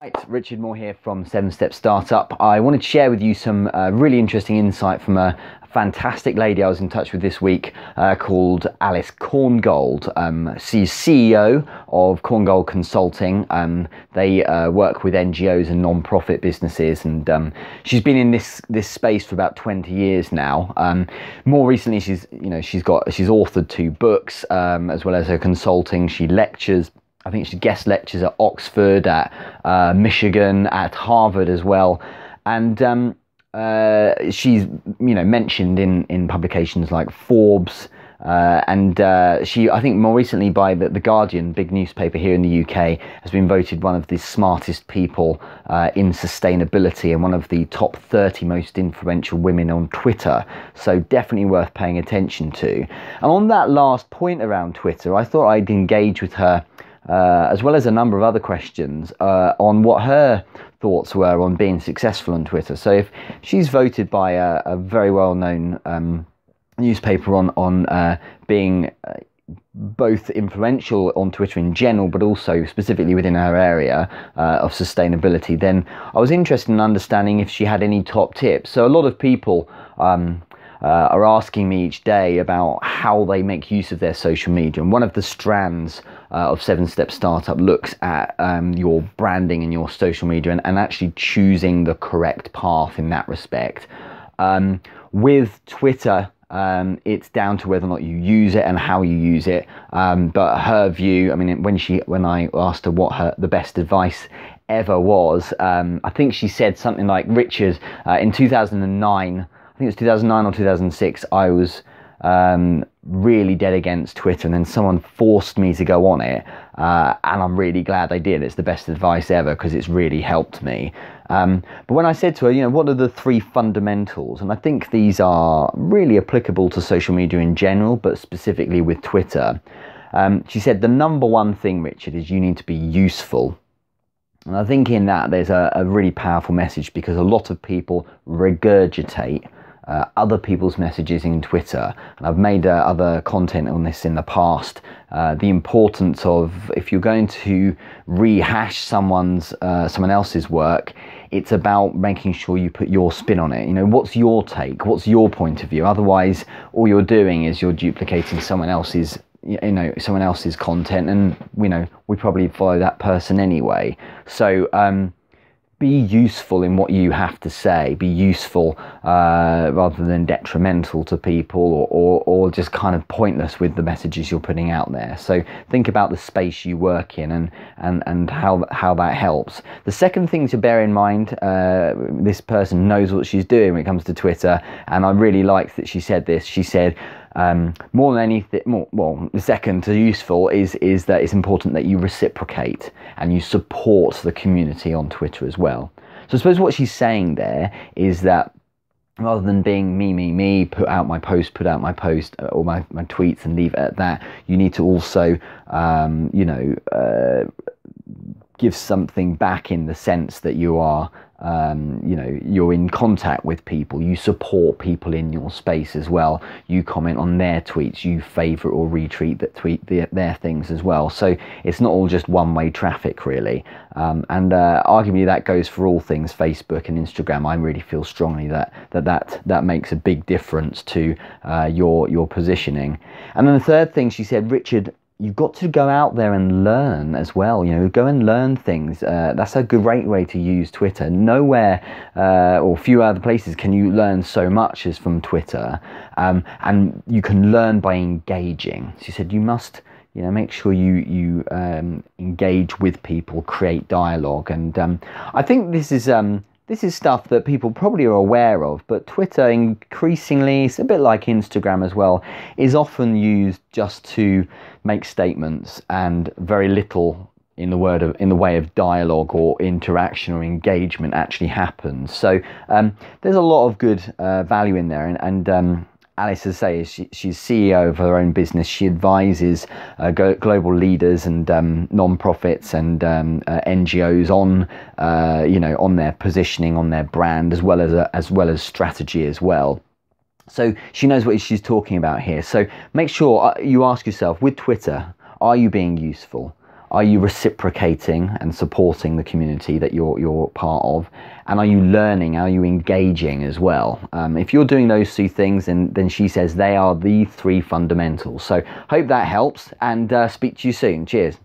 Right, Richard Moore here from 7-Step Startup. I wanted to share with you some really interesting insight from a fantastic lady I was in touch with this week called Alice Korngold. She's CEO of Korngold Consulting. They work with NGOs and non-profit businesses, and she's been in this space for about 20 years now. More recently, she's authored 2 books as well as her consulting. She lectures. I think she guest lectures at Oxford, at Michigan, at Harvard as well, and she's mentioned in publications like Forbes, and she, I think more recently by the Guardian, big newspaper here in the UK, has been voted one of the smartest people in sustainability and one of the top 30 most influential women on Twitter. So definitely worth paying attention to. And on that last point around Twitter, I thought I'd engage with her. As well as a number of other questions on what her thoughts were on being successful on Twitter. So if she's voted by a very well-known newspaper on being both influential on Twitter in general, but also specifically within her area of sustainability, then I was interested in understanding if she had any top tips. So a lot of people are asking me each day about how they make use of their social media, and one of the strands of 7-Step Startup looks at your branding and your social media and actually choosing the correct path in that respect. With Twitter, it's down to whether or not you use it and how you use it, but her view, I mean, when I asked her what the best advice ever was, I think she said something like, Richard, in 2009, I think it was 2009 or 2006, I was really dead against Twitter, and then someone forced me to go on it, and I'm really glad they did. It's the best advice ever because it's really helped me. But when I said to her, what are the 3 fundamentals? And I think these are really applicable to social media in general, but specifically with Twitter. She said the number one thing, Richard, is you need to be useful. And I think in that there's a really powerful message, because a lot of people regurgitate other people's messages in Twitter, and I've made other content on this in the past. The importance of, if you're going to rehash someone else's work, it's about making sure you put your spin on it. What's your take? What's your point of view? Otherwise, all you're doing is you're duplicating someone else's content, and we probably follow that person anyway. So be useful in what you have to say. Be useful rather than detrimental to people, or just kind of pointless with the messages you're putting out there. So think about the space you work in and how that helps. The second thing to bear in mind, this person knows what she's doing when it comes to Twitter, and I really liked that she said this. She said, more than anything, the second to useful is that it's important that you reciprocate and you support the community on Twitter as well. So I suppose what she's saying there is that rather than being me, put out my post or my tweets and leave it at that, you need to also, give something back in the sense that you are, you're in contact with people, you support people in your space as well, you comment on their tweets, you favourite or retweet their things as well. So it's not all just one-way traffic, really. And arguably that goes for all things Facebook and Instagram. I really feel strongly that makes a big difference to your positioning. And then the third thing she said, Richard, you've got to go out there and learn as well. Go and learn things. That's a great way to use Twitter. Nowhere or few other places can you learn so much as from Twitter. And you can learn by engaging. She said you must make sure you engage with people, create dialogue. And I think this is stuff that people probably are aware of, but Twitter increasingly, it's a bit like Instagram as well, is often used just to make statements, and very little in the way of dialogue or interaction or engagement actually happens. So there's a lot of good value in there, and Alice, as I say, she's CEO of her own business. She advises global leaders and non-profits and NGOs on their positioning, on their brand, as well as strategy as well. So she knows what she's talking about here. So make sure you ask yourself, with Twitter, are you being useful? Are you reciprocating and supporting the community that you're part of? And are you learning? Are you engaging as well? If you're doing those two things, then she says they are the 3 fundamentals. So hope that helps, and speak to you soon. Cheers.